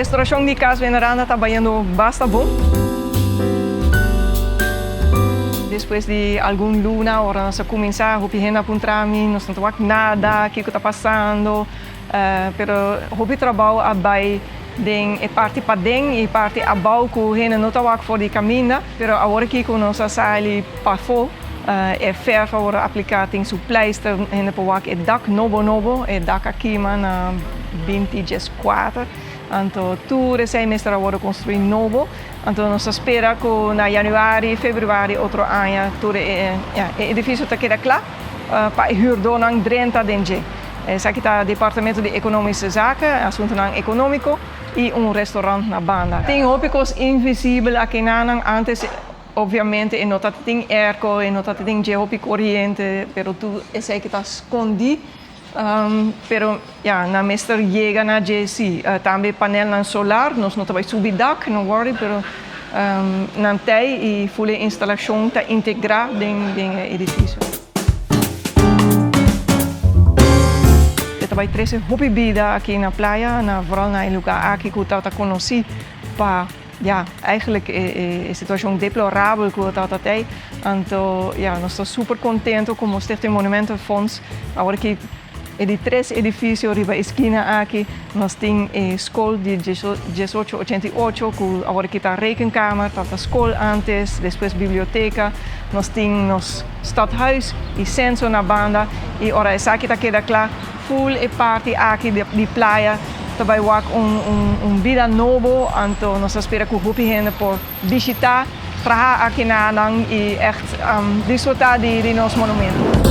restauração de casa Veneranda está trabalhando bastante bom. Depois de algum luna, ora nós começamos a pegar a puntrami, nós não temos nada, o que está passando, pero o trabalho abai den e parte para den e parte abaixo que não está for de caminho, pero agora que nós saímos para fora, é fair para aplicar tem pleister en para o dak novo, o dak aqui na 24. Então, tudo esse semestre agora construir novo. Então, nós espera que na januário, fevereiro, outro ano, todo o edifício está queda claro para huurdor não 30 dentro. Esse aqui está o Departamento de Economische Zaken, assunto econômico e restaurante na banda. Tem ópicos invisíveis aqui antes. Obviamente, e não tem airco, e não tem corrente, pero tu esse que está escondido. Pero na mestre chega na JC, também painel solar, nós não trabalhamos subir dak, não worry, pero não tem e full instalação está integrada dentro do edifício. Eu trabalho 13 hobby vida aqui na praia, vooral na lugar aqui que eu está conhecido para eigenlijk a situação deplorável que eu está tem. Então, nós estamos super contentes como Stichting Monumentenfonds, agora que de 3 edifícios riba esquina aqui, nós temos a escola de 1888, que agora que está a rekenkamer, está a escola antes, depois biblioteca, nós temos o stadhuis e censo na banda, e agora essa aqui está queda claro, full e parte aqui de praia, também há vida novo, então nós esperamos que o gente por visitar, para aqui na e echt desfrutar de nosso monumento.